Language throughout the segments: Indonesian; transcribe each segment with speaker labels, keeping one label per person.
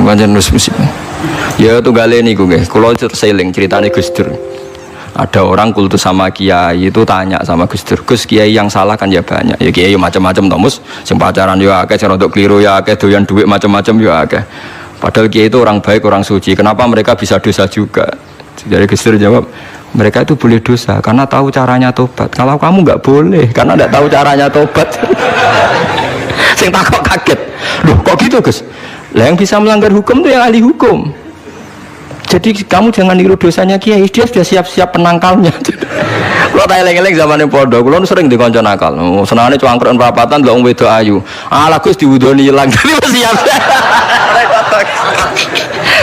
Speaker 1: pancen musibah. Ya tunggale niku nggih, kula seling ceritane Gus Dur. Ada orang kultus sama kiai itu tanya sama Gus Dur, Gus kiai yang salah kan ya banyak. Ya kiai macam-macam tomus, sing pacaran ya akeh, sing rodok keliru ya akeh, doyan duit macam-macam ya akeh. Padahal kiai itu orang baik, orang suci. Kenapa mereka bisa dosa juga? Jadi Gus Dur jawab, mereka itu boleh dosa karena tahu caranya tobat. Kalau kamu nggak boleh karena nggak tahu caranya tobat. Sing takok kaget. Loh kok gitu Gus? Lah yang bisa melanggar hukum itu yang ahli hukum. Jadi kamu jangan niru dosanya kiai, dia sudah siap-siap penangkalnya. Kalau tak eleng-eleng zamannya podo, kalau sering dikonco nakal. Senangnya cuangkron perapatan, lo wedok ayu. Ala Gus diwudoni hilang, jadi siap.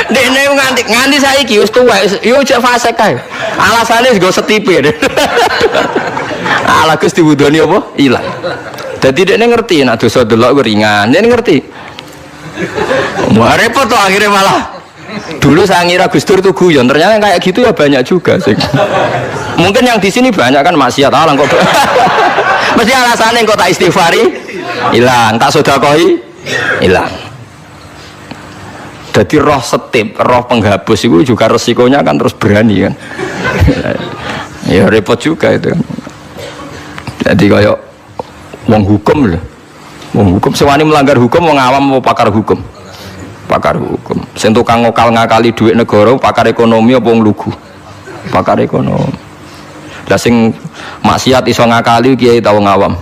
Speaker 1: Dene nganti saiki wis tuwa, yo cek fase kae. Alasane go setipe. Ala Gus diwudoni apa? Hilang. Dadi dekne ngerti nek dosa delok ringan, dekne ngerti. Wah repot tuh akhirnya malah. Dulu saya ngira Gus Dur itu guyon, ternyata kayak gitu ya banyak juga sih. Mungkin yang di sini banyak kan maksiat alang kok. Mesti alasannya kok tak istighfari hilang, tak sedekah hilang. Jadi roh setip, roh penghapus itu juga resikonya kan terus berani kan. Ya repot juga itu kan. Jadi kayak wong hukum loh. Wong hukum sewani melanggar hukum, wong awam mau pakar hukum. Pakar hukum. Sing tukang ngakali duit negara, pakar ekonomi apa wong lugu? Pakar ekonomi. Lah sing maksiat iso ngakali kiai tau ngawam.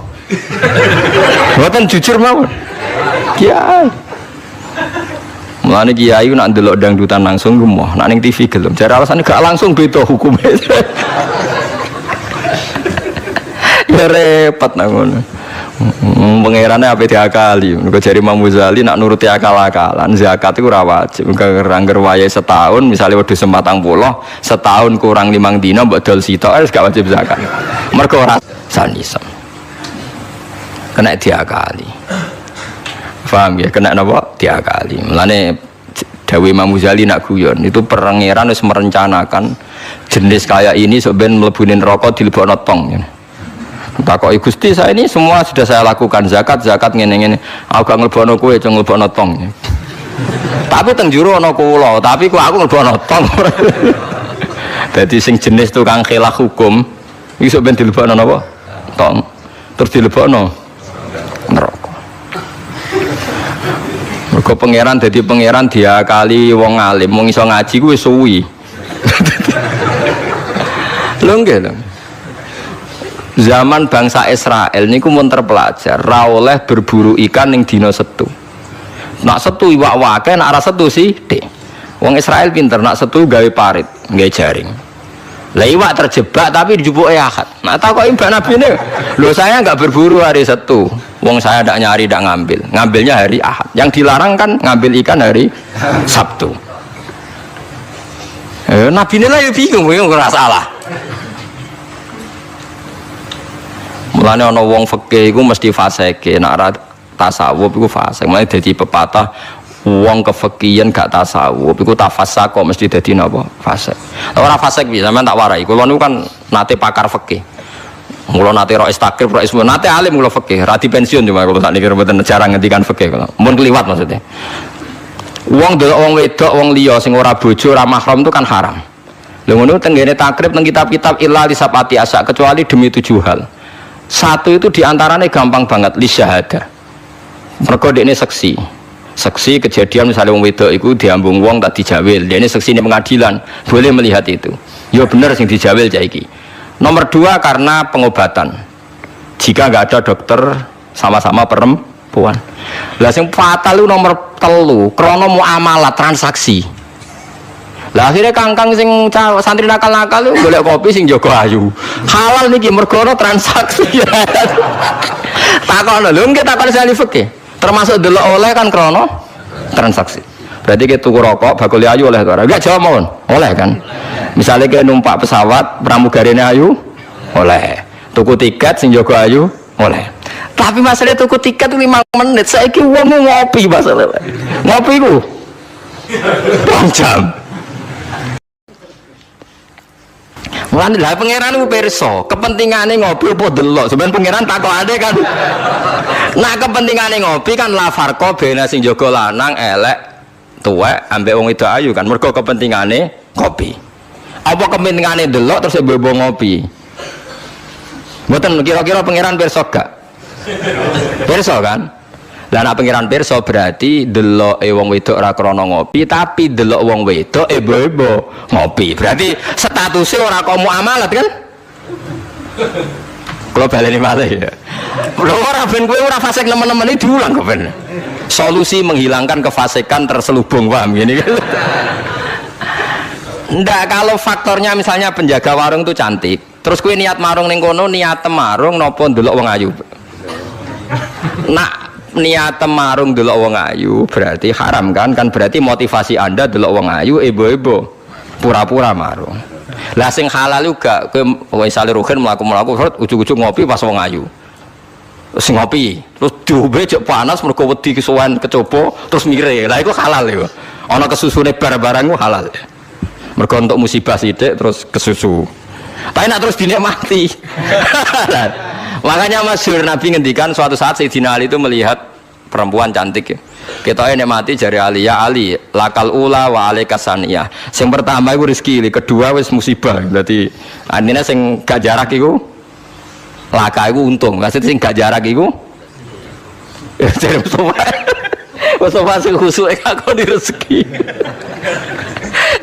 Speaker 1: Mboten jujur mawon. Kiai. Mulane kiai nak ndelok dangdutan langsung gemoh, nak ning TV gelem. Jare alasane gak langsung beda hukume. Ya repot nang ngono. Pengerannya apa diakali? Mereka jari Imam Ghazali nak nuruti akal-akalan. Zakat itu ora wajib. Angger wayahe setahun, misalnya wedhus 40, setahun kurang 5 dina mbok dol sitok wis gak wajib zakat. Mergo ora sanisem. Kena diakali. Paham ya? Kena napa? Diakali. Mulane dawuh Imam Ghazali nak guyon itu pangeran wis merencanakan jenis kayak ini sebenarnya mlebunin rokok dilebokno tong. Takoki Gusti saya ini semua sudah saya lakukan zakat ngene-ngene. Aku gak nglebokno kowe, cuma nglebokno tong. Tapi teng jero ana kula, tapi kok aku nglebokno tong. Dadi sing jenis tukang khilaf hukum iso ben dilebokno napa? Tong. Terus dilebokno neraka. Mergo pangeran dadi pangeran diakali wong alim, wong iso ngaji kuwi suwi. Lho nggih lho. Zaman bangsa Israel niku mun terpelajar ra oleh berburu ikan ning dina Setu. Nak setu iwak wake, nak ora setu sithik. Wong Israel pinter, nak setu gawe parit, gawe jaring. Lah iwak terjebak tapi dijupuke Ahad. Nak takoki Mbak Nabi ne, lho saya enggak berburu hari Setu. Wong saya ndak nyari, ndak ngambil. Ngambilnya hari Ahad. Yang dilarang kan ngambil ikan hari Sabtu. Nabi ne lah bingung, ora salah. Mulane ana wong fikih iku mesti fasike, nek ora tasawuf iku fasik. Mulane dadi pepatah wong kefikihan gak tasawuf iku tafassak kok mesti dadi napa? Fasik. Ora fasik piye sampean tak warai. Kula niku kan nate pakar fikih. Mula nate rais takrib, rais nate alim kula fikih, ra di pensiun cuma kula sakniki mboten jarang ngendikan fikih kula. Mun kliwat maksudnya. Wong delok wong wedok, wong liya sing ora bojo, ora mahram itu kan haram. Lha ngono tenggene takrib teng kitab-kitab illa li sapati asa kecuali demi 7 hal. Satu itu diantaranya gampang banget li syahada. Mergo dekne saksi kejadian misalnya wong wedok itu diambung wong tak dijawil, dekne saksi ini pengadilan boleh melihat itu. Ya bener sing dijawil saiki. Nomor 2 karena pengobatan. Jika nggak ada dokter sama-sama perempuan. Lah sing fatal itu nomor 3 krana muamalah transaksi. Lah akhirnya kangkang sing santri nakal-nakal itu golek kopi sing jaga ayu. Halal niki mergo ana transaksi. Takono lho nggih takon sali fikih. Termasuk delok oleh kan krana transaksi. Berarti kita tuku rokok bakul ayu oleh to ora? Enggak jawab mawon. Oleh kan. Misalnya kita numpak pesawat pramugarine ayu oleh. Tuku tiket sing jaga ayu oleh. Tapi masalah tuku tiket 5 menit saiki wong ngopi masalah. Ngopi ku 2 jam. Mulane lha pangeran ku pirsa, kepentingane ngopi apa delok. Sampeyan pangeran takokane kan. Nah kepentingane ngopi kan la farqa bena sing jaga lanang elek tuwek ambek wong itu ayu kan mergo kepentingane kopi. Apa kepentingane delok terus bebo ngopi. Mboten kira-kira pangeran pirsa gak? Pirsa kan? Lah nek pangeran pirsa berarti deloke wong wedok ora krana ngopi, tapi delok wong wedok ebo-ebo ngopi. Berarti statusnya ora kok muamalat kan? Kalau baleni malih ya. Lho ora ben kowe ora fasik nemen-nemen iki diulang kok ben. Solusi menghilangkan kefasikan terselubung paham gini kan? Ndak kalau faktornya misalnya penjaga warung itu cantik, terus kowe niat marung ning kono niat marung napa ndelok wong ayu. Nak niat marung ndelok wong ayu berarti haram kan? Kan berarti motivasi Anda ndelok wong ayu ebo-ebo pura-pura marung. Lah sing halal juga kowe misale rugen mlaku-mlaku ujug-ujug ngopi pas wong ayu. Terus ngopi, terus diombe jek panas mergo wedi kesuwen kecoba terus mire. Lah iku halal iku. Ana kesusune barang-barang ku halal. Mergo untuk musibah sithik terus kesusu. Tapi nak terus dinikmati. Makanya masyhur Nabi ngendikan suatu saat Sayyidina Ali itu melihat perempuan cantik ya. Kita nikmati jari Ali, ya Ali, lakal ula wa alaikas saniyah. Sing pertama iku rezeki, kedua wis musibah. Berarti artinya sing gak jarak iku laka iku untung. Maksudnya sing gak jarak iku jare Mustafa sing khusuk aku di rezeki.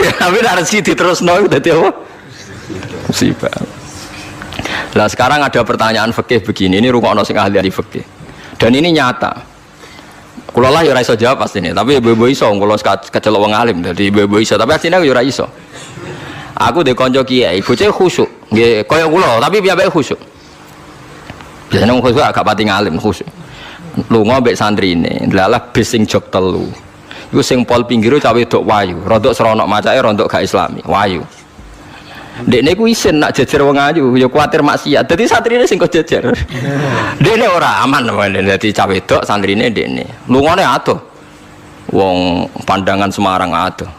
Speaker 1: Ya tapi rezeki diterusno dadi apa? Musibah. Lah sekarang ada pertanyaan fikih begini, ini rungokno sing ahli fikih. Dan ini nyata. Kula lah ya ora iso jawab pastine, tapi ibu-ibu iso kula kecelok wong alim dadi ibu-ibu iso, tapi asline ya ora iso. Aku de kanca kiai, bocah khusyuk, nggih kaya kula, tapi piyambake khusyuk. Biasane wong khusyuk agak pati ngalim khusyuk. Lunga mbek santrine, ndalah bis sing jog telu. Iku sing pol pinggire cah wedok wayu, rodok seronok macake rodok gak islami, wayu. Dekne ku isin nak jejer wong ayu, ya kuwatir maksiat. Dadi santrine sing kok jejer. Dekne ora aman wae dadi cah wedok santrine dekne. Lungane adoh. Wong pandangan Semarang adoh.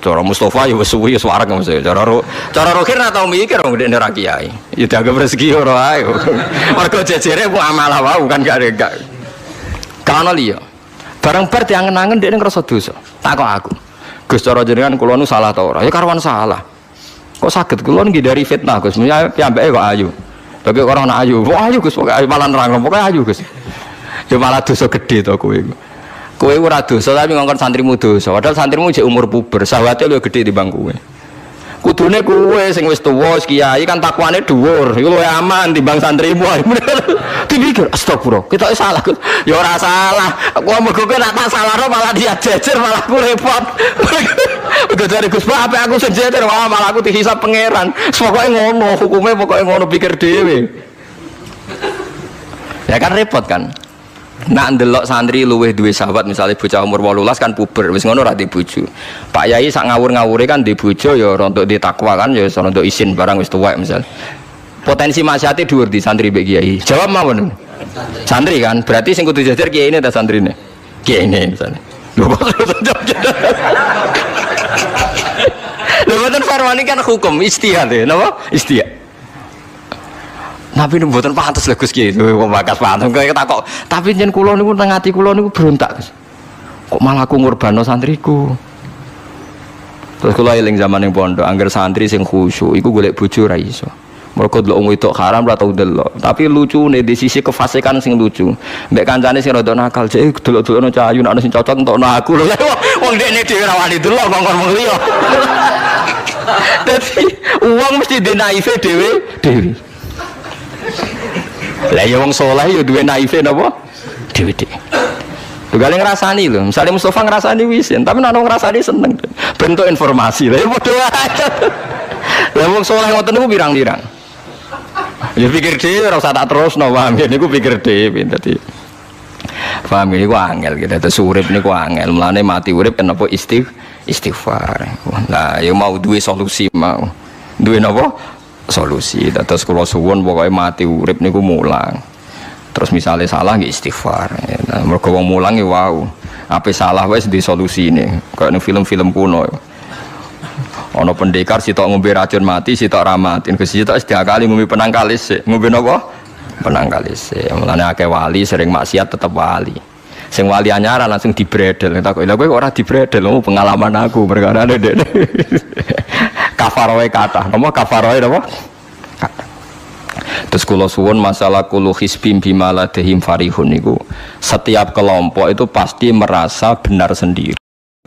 Speaker 1: Cara Mustafa ya wis suwi wis wareg mesti. Cara rohir ora tau mikir wong dekne ra kiai. Ya dianggap rezeki ora ae. Mergo jejere ku amalah wae kan gak. Kana liya. Bareng bar diangen-angen dekne ngrasa dosa. Takok aku. Gus cara jenengan kula nu salah ta ora? Ya karwan salah. Kok saged kula ngindari fitnah Gus, piyambake kok ayu. Tapi orang nak ayu, kok ayu Gus, pokoke malah nerang, pokoke ayu Gus. Ya malah dosa gede to kowe. Kowe ora dosa tapi ngongkon santrimu dosa. Padahal santrimu jek umur puber, sawate luwih gede timbang kowe. Kudune kowe sing wis tuwa, kiai kan takwane dhuwur, iku luwih aman timbang santrimu. Dipikir astagfirullah, kita salah Gus. Ya ora salah. Aku mergo kowe nak tak salahno malah dia jejer malah aku repot. Udah dari Gus Pak, apa aku sejajar, wah malah aku dihisap pangeran. Pokoknya ngono, hukumnya pokoknya ngono pikir dewe. Ya kan repot kan. Nak ndelok santri luweh duwe sahabat misalnya bocah umur 18 kan puber, wis ngono ra dibojo. Pak Yai sak ngawur-ngawure kan dibojo ya rontok di takwa kan ya rontok isin barang wis tuwek misal. Potensi maksiate dhuwur di santri mbek kiai. Jawab mawon. Santri kan, berarti sing kudu jajar kiai ini ta santrine. Kiai ini misalnya. Lho mboten farwani kan hukum istihad ya, napa? Istihad. Tapi mboten pantes lho Gus Kiai, kok bakas pantes kok takok. Tapi yen kula niku teng ati kula niku berontak, Gus. Kok malah aku ngurbano santriku. Terus kula eling zaman ning pondok, angger santri sing khusyuk iku golek bojo ra iso. Mergo delok wong wedok haram ora tau delok. Tapi lucune di sisi kefasikan sing lucu. Mbek kancane sing rada nakal, jek delok-delokno cah ayu nek ana sing cocok entokno aku lho. Wong dekne dhewe ra wani delok kok ngomong liya. Dadi uang mesti dinaife dhewe. Lah ya wong saleh ya duwe naife napa? Dhewe. Tugale ngrasani lho. Misale Mustafa ngrasani wisin, tapi nek ngrasani seneng. Bentuk informasi. Lah ya padha wae. Lah wong saleh ngoten niku pirang-pirang. Ya pikir dhewe ora usah tak terusno, paham ya niku pikir dhewe dadi. Paham niku angel gitu. Terus urip niku angel. Mulane mati urip kenapa istighfar. Nah, ya mau duwe solusi mau. Duwe napa? Solusi. Terus kula suwun pokoke mati urip niku mulang. Terus misalnya salah nggih istighfar. Nah, mergo wong mulang ya wau. Ape salah wis di solusine. Kayak ning film-film kuno. Ana pendekar sitok ngombe racun mati, sitok ra mati. Sitok diakali ngombe penang kalis. Ngombe napa? Penang kalis. Mulane akeh wali sering maksiat tetep wali. Sing wali anyaran langsung dibredel. Tak kok lha kowe kok ora dibredel, pengalaman aku perkara ndek. Kafaroe kathah. Napa kafaroe napa? Terus kula suwun masalah kulu hisbim bima ladehim farihun niku setiap kelompok itu pasti merasa benar sendiri.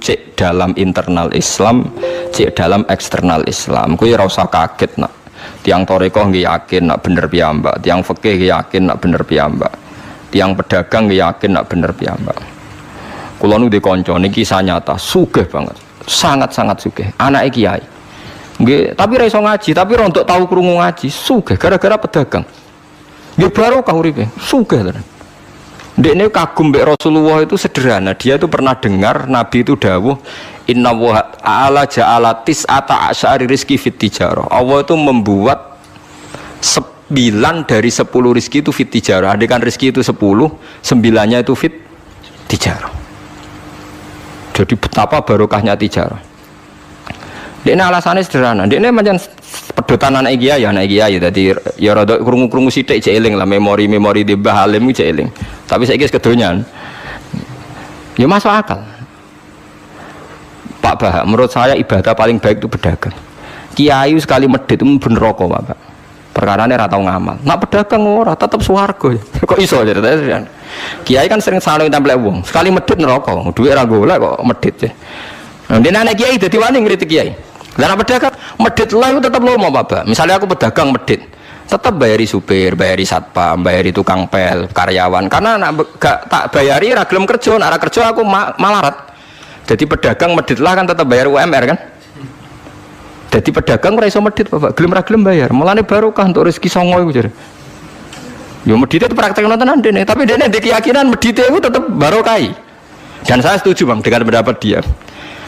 Speaker 1: Cek dalam internal Islam, cek dalam eksternal Islam. Kuwi ora usah kaget nak. Tiang toreko nggih yakin nak bener piyambak, tiang fikih nggih yakin nak bener piyambak. Tiang pedagang nggih yakin nak bener piyambak. Kula nu dikonco niki kisah nyata, sugih banget. Sangat-sangat sugih. Anake kiai. Nggih, tapi ra iso ngaji, tapi rontok tahu krungu ngaji, sugih gara-gara pedagang. Nggih barokah uripe, sugih tenan. Ndekne kagum mbek Rasulullah itu sederhana, dia itu pernah dengar Nabi itu dawuh, "Inna wa ta'ala ja'ala tis'ata asyari rizki fit tijarah." Allah itu membuat 9 dari 10 rizki itu fit tijarah. Andai kan rizki itu 10, 9-nya itu fit tijarah. Jadi betapa barokahnya tijarah. Ini alasannya sederhana. Ini macam pedotan anak kiai, jadi ya rada krungu-krungu sithik cek eling lah memori di Mbah Halim cek eling. Tapi saiki wis kedonyan. Ya masuk akal. Pak Bah, menurut saya ibadah paling baik itu pedagang. Kiai sekali medhit itu ben neraka, Pak. Perkarane ra tau ngamal. Nak pedagang ora tetep swarga. Kok iso ceritane? Kiai kan sering saling templek wong. Sekali medhit neraka, duwe ra golek kok medhit. Ndene anak kiai dadi wani ngritik kiai. Lah pedagang medhit lah itu tetap lomo Pak. Misalnya aku pedagang medhit, tetap bayari supir, bayari satpam, bayari tukang pel, karyawan. Karena gak tak bayari ra gelem kerja, nek ra kerja aku malarat. Jadi pedagang medhit lah kan tetap bayar UMR kan. Jadi pedagang ora iso medhit Bapak, gelem ra gelem bayar. Mulane barokah untuk rezeki songo iku jare. Yo medhit itu praktekno tenan dene, tapi dene ndek keyakinan medhit itu tetap barokah. Dan saya setuju Bang dengan pendapat dia.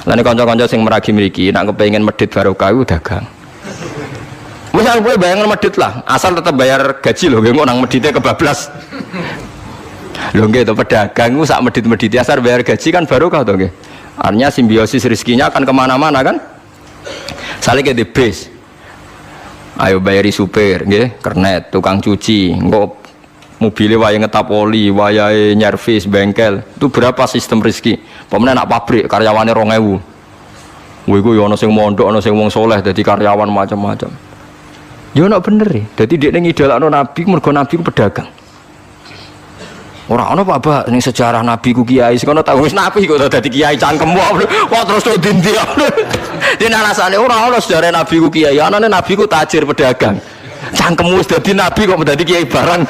Speaker 1: Lan kanca-kanca sing meragi mriki nek kepengin medhit barokah iku dagang. Wis aku bayangan medhit lah, asal tetap bayar gaji lho, nggih nang medhite kebablas. Lho nggih to pedagang ku sak medhit-medhit asal bayar gaji kan barokah to nggih. Artinya simbiosis rezekinya akan kemana-mana kan. Saling ke base. Ayo bayari supir nggih, kernet, tukang cuci, engko mobilnya waya ngetap oli, waya nyervis bengkel, itu berapa sistem rezeki? Pemenang nak pabrik karyawannya 2000. Wih, gue ono sing mondok, ono sing wong soleh, jadi karyawan macam-macam. Ya nak bener ya. Jadi dia ngidolakno Nabi, mergo Nabi ku pedagang. Orang ono Pak, ini sejarah Nabi ku kiai, sekono tahu wis Nabi kok dadi kiai cangkem wae. Wah terus tok dindi. Dene alasane ora ono sejarah Nabi ku kiai, anane Nabi ku tajir pedagang. Cangkemmu wis dadi nabi kok dadi kiai barang.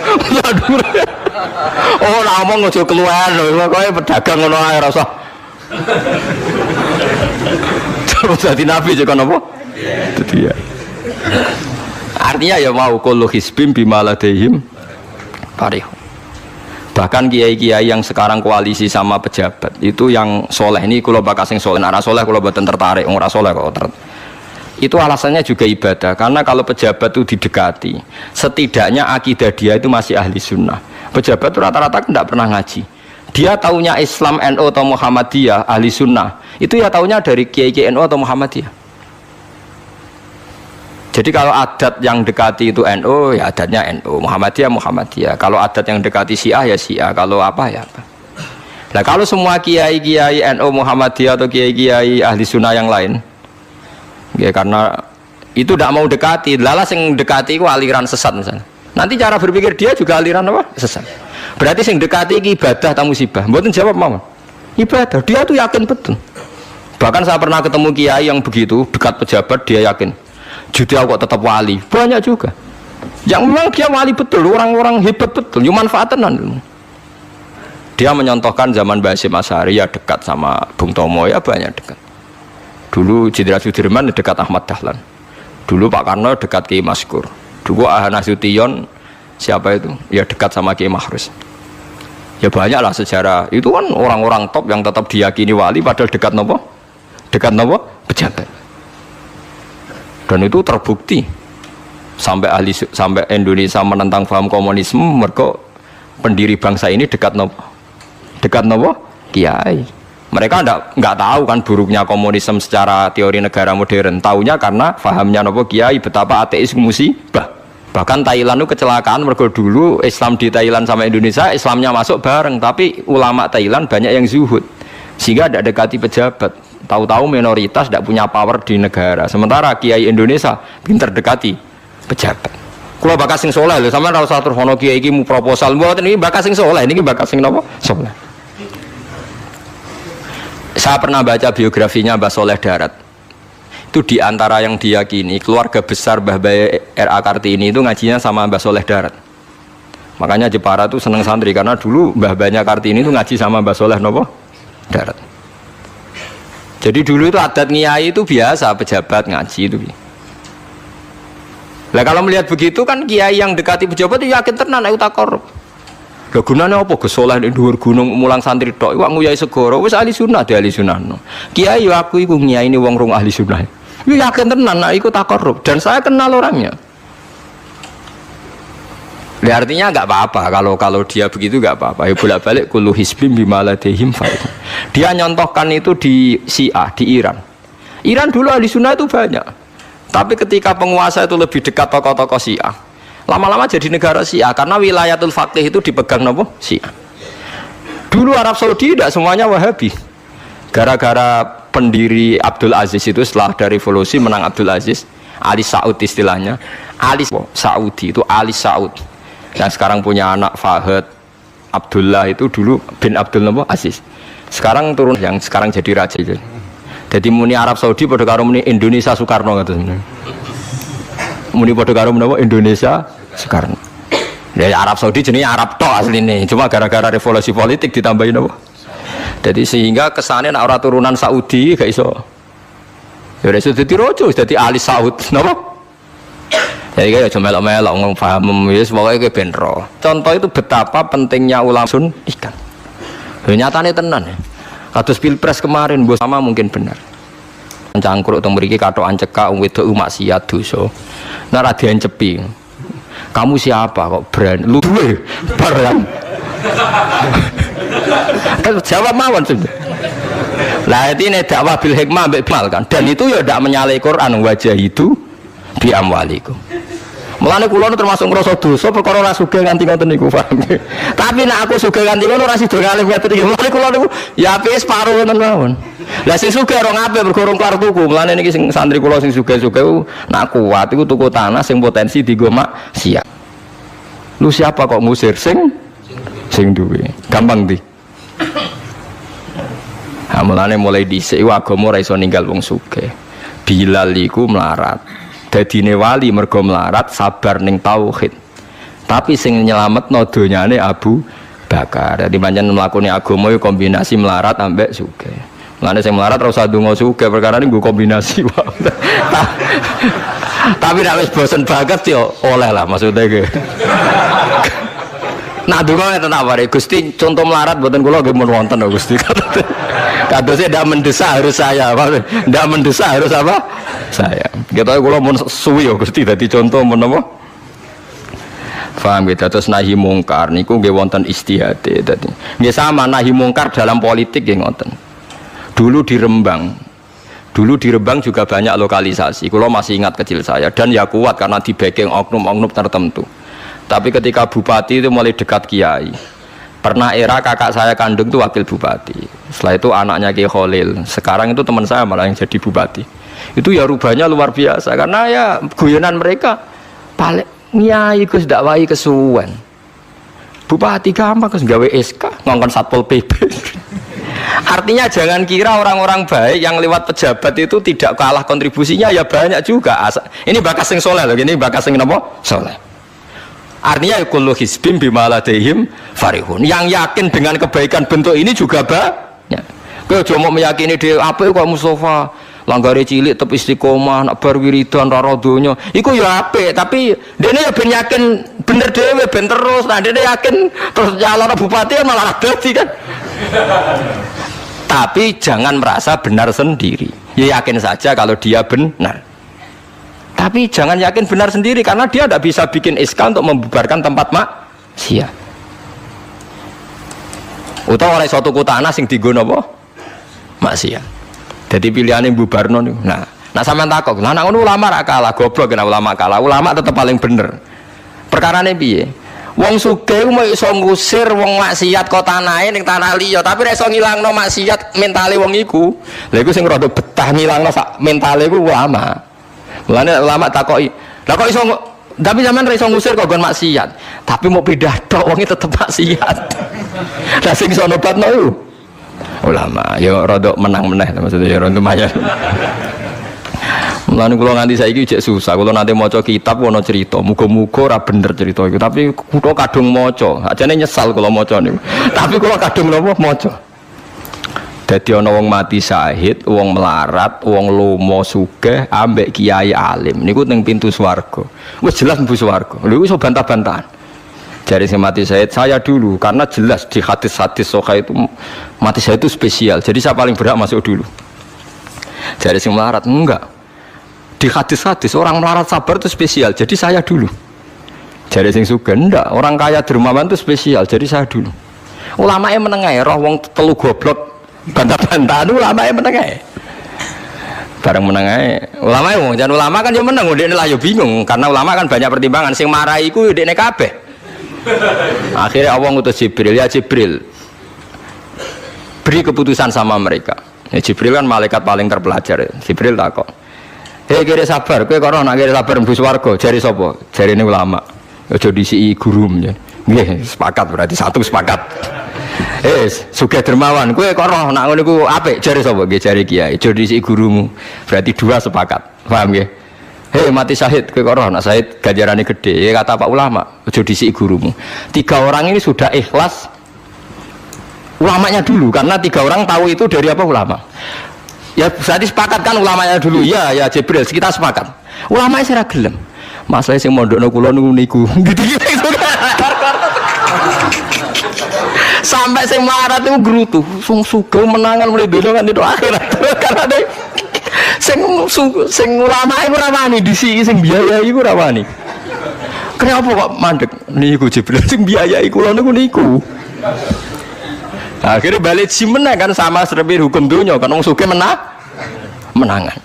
Speaker 1: Oh, ngomong aja keluar lho, kowe pedagang ngono ae ora usah. Terus dadi nabi juga napa? Dadi ya. Artinya ya mau kullu hisbim bima ladehim farih. Bahkan kiai-kiai yang sekarang koalisi sama pejabat itu yang soleh ini kula bakal sing soleh, ora soleh kula mboten tertarik, ora soleh kok itu alasannya juga ibadah, karena kalau pejabat itu didekati setidaknya akidah dia itu masih ahli sunnah. Pejabat itu rata-rata tidak pernah ngaji, dia taunya Islam NU atau Muhammadiyah ahli sunnah itu ya taunya dari kiai NU atau Muhammadiyah. Jadi kalau adat yang dekati itu NU ya adatnya NU, Muhammadiyah Muhammadiyah. Kalau adat yang dekati Syiah ya Syiah, kalau apa ya apa. Nah kalau semua kiai-kiai NU Muhammadiyah atau kiai-kiai ahli sunnah yang lain ya, karena itu tidak mau dekati, lalas yang dekati itu aliran sesat misalnya. Nanti cara berpikir dia juga aliran apa? Sesat. Berarti yang dekati itu ibadah atau musibah? Mboten jawab mau. Ibadah, dia tuh yakin betul. Bahkan saya pernah ketemu kiai yang begitu dekat pejabat, dia yakin. Jadi aku kok tetap wali. Banyak juga. Yang memang dia wali betul, orang-orang hebat betul, yang manfaatan. Dia menyontohkan zaman Mbah Hasyim Asy'ari ya dekat sama Bung Tomo ya banyak dekat. Dulu Jenderal Sudirman dekat Ahmad Dahlan. Dulu Pak Karno dekat Kiai Maskur. Dulu Ahana Sution siapa itu? Ya dekat sama Kiai Mahrus. Ya banyak lah sejarah. Itu kan orang-orang top yang tetap diyakini wali padahal dekat nopo? Dekat nopo? Pejabat. Dan itu terbukti. Sampai Indonesia menentang paham komunisme, mereka pendiri bangsa ini dekat nopo? Dekat nopo? Kiai. Mereka nggak tahu kan buruknya komunisme secara teori negara modern. Taunya karena fahamnya nopo kiai betapa ateis musibah. Bahkan Thailand itu kecelakaan mergo dulu Islam di Thailand sama Indonesia, Islamnya masuk bareng, tapi ulama Thailand banyak yang zuhud. Sehingga tidak dekati pejabat. Tahu-tahu minoritas tidak punya power di negara. Sementara kiai Indonesia pinter dekati pejabat. Kalau bakas sing soleh lho, sampean ora usah terus ono kiai iki mu proposal mboten iki bakas sing soleh, niki bakas sing napa? Soleh. Saya pernah baca biografinya Mbah Soleh Darat. Itu di antara yang diyakini keluarga besar Mbah Bae R.A. Kartini itu ngajinya sama Mbah Soleh Darat. Makanya Jepara tuh seneng santri karena dulu Mbah Banyak Kartini itu ngaji sama Mbah Soleh napa? Darat. Jadi dulu itu adat ngiyai itu biasa pejabat ngaji itu. Lah kalau melihat begitu kan kiai yang dekati pejabat itu yakin tenan ayo takor. Lah gunane apa Gus Soleh ning dhuwur gunung mulang santri tok iku nguyai segoro wis ahli sunnah di ahli sunnah no. Kiai yo aku iku ngiyaini wong rong ahli sunnah. Yo yakin tenan nek iku takorup dan saya kenal orangnya. Ya, artinya enggak apa-apa kalau dia begitu enggak apa-apa. Ya bolak-balik kullu hisbim bima ladehim faid. Dia nyontohkan itu di Syiah di Iran. Iran dulu ahli sunnah itu banyak. Tapi ketika penguasa itu lebih dekat tokoh-tokoh Syiah, lama-lama jadi negara Syiah karena wilayatul faqih itu dipegang nopo Syiah. Dulu Arab Saudi tidak semuanya Wahabi. Gara-gara pendiri Abdul Aziz itu setelah dari revolusi menang Abdul Aziz, Ali Saud istilahnya. Ali Saudi itu Ali Saud. Yang sekarang punya anak Fahad Abdullah itu dulu bin Abdul Aziz. Sekarang turun yang sekarang jadi raja itu. Jadi muni Arab Saudi pada karo muni Indonesia Soekarno kata sebenarnya. Muni pada karo menapa Indonesia Soekarno. Ya Arab Saudi jenenge Arab tok asline, cuma gara-gara revolusi politik ditambahin apa? Jadi sehingga kesannya nek ora turunan Saudi gak iso. Ya wis dadi rojo, dadi ahli Saud, napa? Ya iki aja melok-melok ngomong paham wis pokoke ben ro. Contoh itu betapa pentingnya ulama sun ikan. Ya nyatane tenan ya. Kados pilpres kemarin bos sama mungkin benar. Cangkruk teng mriki katokan cekak wong wedok maksiat dosa. Nah ra diencepi. Kamu siapa kok brand lu duwe barang. Jawab mawon sudah. Lah ini dakwah bil hikmah mbek bal kan. Dan itu ya ndak menyalahi Quran wajah itu bi amwalikum. Mulane kula termasuk ngrasa dosa perkara ora sugih nganti ngoten niku paham. Tapi nek aku sugih nganti ngono ora sida kalih ngoten iki. Mulane kula niku ya apik separo ngoten mawon. Lah sing sugih ora ngapik mergo urung kelar tuku. Mulane niki sing santri kula sing sugih-sugih nak kuat iku tuku tanah sing potensi dienggo maksiat. Lu siapa kok ngusir sing duwe? Gampang di. Ha mulane mulai dhisik agama ora iso ninggal wong sugih. Bilal iku melarat. Dadine wali mergo melarat sabar ning tauhid. Tapi sing nyelametno donyane Abu Bakar. Dadi pancen mlakune agama yo kombinasi melarat ambek sugih. Mulane sing melarat ora usah ndonga sugih perkara niku kombinasi wae. Tapi nek wis bosen banget yo oleh lah maksudnya ge. Nah donga ngeten apa Gusti contoh melarat mboten kula nggih mun wonten lho Gusti. Kadosnya ndak mendesak harus saya, ndak mendesak harus apa? Saya. Kita kula mun suwi ya Gusti dadi contoh menapa? Paham gitu. Terus nahi mungkar niku nggih wonten istihade dadi. Nggih sama nahi mungkar dalam politik nggih ngoten. Dulu di Rembang juga banyak lokalisasi. Kula masih ingat kecil saya dan ya kuat karena di backing oknum-oknum tertentu. Tapi ketika bupati itu mulai dekat kiai. Pernah era kakak saya kandung itu wakil bupati. Setelah itu anaknya Kiai Khalil. Sekarang itu teman saya malah yang jadi bupati. Itu ya rubahnya luar biasa karena ya guyonan mereka paling nyai Gus dakwai kesuwen. Bupati gampang Gus gawe SK ngongkon Satpol PP. Artinya jangan kira orang-orang baik yang lewat pejabat itu tidak kalah kontribusinya ya banyak juga. Ini bakas sing soleh loh, ini bakas sing napa? Soleh. Artinya kullu hisbim bima ladehim farihun. Yang yakin dengan kebaikan bentuk ini juga banyak. Kowe aja mau meyakini dhewe apik kok Mustofa langgare cilik tetep istiqomah nak bar wiridan ora donya. Iku ya apik, tapi dene ya ben yakin bener dhewe ben terus. Nah dene yakin terus calon bupati malah dadi kan. Tapi jangan merasa benar sendiri. Ya yakin saja kalau dia benar. Tapi jangan yakin benar sendiri karena dia tidak bisa bikin SK untuk membubarkan tempat maksiat. Utawa oleh suatu tanah sing dienggo napa? Maksiat. Jadi pilihannya bubarno niku. Nah sampean takok, lah nek ulama ra kalah, goblok kena ulama kalah. Ulama tetap paling bener. Perkarane piye? Wong sugih mau iso ngusir wong maksiat kok tanahe ning tanah liya, tapi ora iso ngilangno maksiat mentale wong iku. Lha iku sing rada betah ngilangno sak mentale iku ulama. Mulane ulama takoki, "Lah kok iso tapi sampean ora iso ngusir kok gon maksiat, tapi mau pindah tok wonge tetep maksiat." Lah sing iso nobatno iku ulama. Ya rada menang-meneh maksudnya ya rada lumayan. Mulane kula nganti saiki jek susah. Kula nanti maca kitab ana cerita, muga-muga ora bener cerita iku, tapi kula kadung maca. Ajane nyesal kula maca niku. Tapi kula kadung napa maca. Dadi ana wong mati syahid, wong melarat, wong lomo sugih ambek kiai alim niku ning pintu swarga. Wis jelas mlebu swarga. Lha iso bantah-bantahan. Jari sing mati syahid saya dulu karena jelas di hadis-hadis sahih itu mati syahid itu spesial. Jadi saya paling berhak masuk dulu. Jari sing melarat enggak. Di hadis-hadis orang melarat sabar itu spesial, jadi saya dulu. Jadi sing sugih ndak, orang kaya dermawan itu spesial, jadi saya dulu. Ulama yang menengah, roh wong telu goblok bantah-bantahan ulama yang menengah. Bareng menengah, ulama yang jangan ulama kan yang menang, dia lah yo bingung karena ulama kan banyak pertimbangan. Sing marai iku dekne kabeh. Akhirnya Allah ngutus Jibril, ya Jibril, beri keputusan sama mereka. Ya, Jibril kan malaikat paling terpelajar. Ya. Jibril takok. Hei kira sabar, kowe kok ora nak kira sabar mlebu swarga, jare sapa? Jarine ulama. Aja disiki guru ya. Nggih, sepakat berarti satu sepakat. Sugih dermawan, kowe kok ora nak ngono iku apik, jare sapa? Nggih jare kiai. Aja disiki gurumu. Berarti dua sepakat. Paham nggih? Hei mati syahid, kowe kok ora nak syahid ganjarane gede. Ya kata Pak ulama, aja disiki gurumu. Tiga orang ini sudah ikhlas ulamanya dulu karena tiga orang tahu itu dari apa ulama. Ya berarti sepakat kan ulamanya dulu. Ya Jibril, kita sepakat. Ulamanya saya gelem. Masalah sing mondokno kula niku. Gitu-gitu. Sampai sing melarat itu gerutu. Sing sugih menangan mulai dono kan itu akhirat. Karena deh sing ulama iku ora wani disiki sing biayai iku ora wani. Kenapa kok mandek niku Jibril sing biayai kula niku. Akhirnya balik menang kan sama seperti hukum dunia kan wong sugih menangan.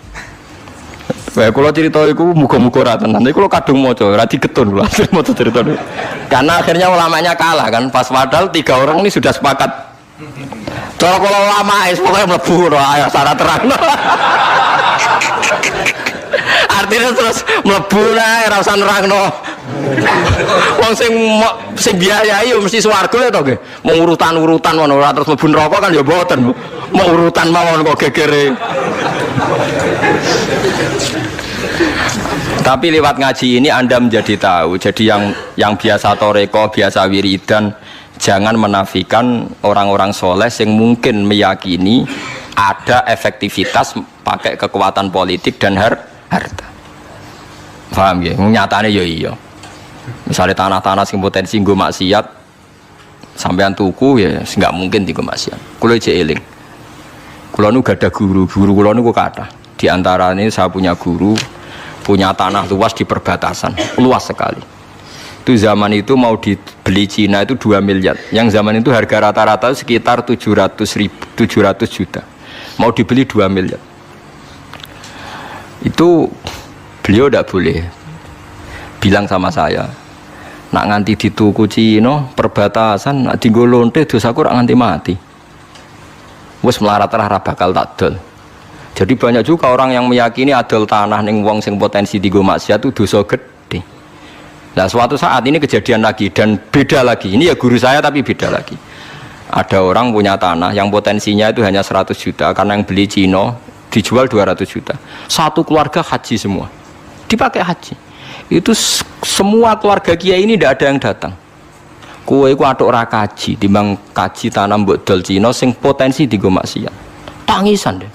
Speaker 1: Kayak kalau cerita itu muga-muga ra tenan. Iku kadung maca ora digetun lho maca cerita itu. Karena akhirnya ulamanya kalah kan pas padahal tiga orang ini sudah sepakat. Cara kalau ulama pokoknya mlebu ora syarat terang. Artinya terus mlebu ae ora usah nerangno. Wong sing biayai mesti swarga ya to nggih. Mau urutan-urutan ngono ora terus mlebu neraka kan ya mboten. Mau urutan mawon kok gegere. Tapi lewat ngaji ini Anda menjadi tahu. Jadi yang biasa toreko, biasa wiridan, jangan menafikan orang-orang soleh yang mungkin meyakini ada efektivitas pakai kekuatan politik dan harta. Paham ya? Nyatanya ya iya. Misalnya tanah-tanah sing potensi nggo maksiat sampean tuku ya nggak mungkin dienggo maksiat. Kulo jek eling. Kulo nu gak ada guru kulo nu kathah. Di antara ini saya punya guru punya tanah luas di perbatasan, luas sekali. Itu zaman itu mau dibeli Cina itu 2 miliar. Yang zaman itu harga rata-rata sekitar 700 juta. Mau dibeli 2 miliar. Itu beliau tidak boleh bilang sama saya, nak nganti dituku Cina perbatasan, nak dienggo lonte dosaku rak nganti mati. Wes melarat-larat bakal tak dol. Jadi banyak juga orang yang meyakini adol tanah ning wong sing potensi dienggo maksiat itu dosa gede. Nah suatu saat ini kejadian lagi dan beda lagi. Ini ya guru saya tapi beda lagi. Ada orang punya tanah yang potensinya itu hanya 100 juta karena yang beli Cina dijual 200 juta. Satu keluarga haji semua. Dipakai haji. Itu semua keluarga kiai ini tidak ada yang datang. Kowe iku atuk ora kaji, timbang kaji tanah mbok dol Cina sing potensi dienggo maksiat. Tangisan deh.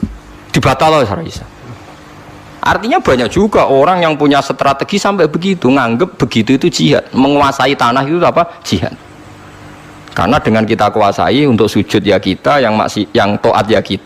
Speaker 1: Dibatal ora iso. Artinya banyak juga orang yang punya strategi sampai begitu, nganggep begitu itu jihad, menguasai tanah itu apa? Jihad. Karena dengan kita kuasai untuk sujud ya kita, yang taat ya kita.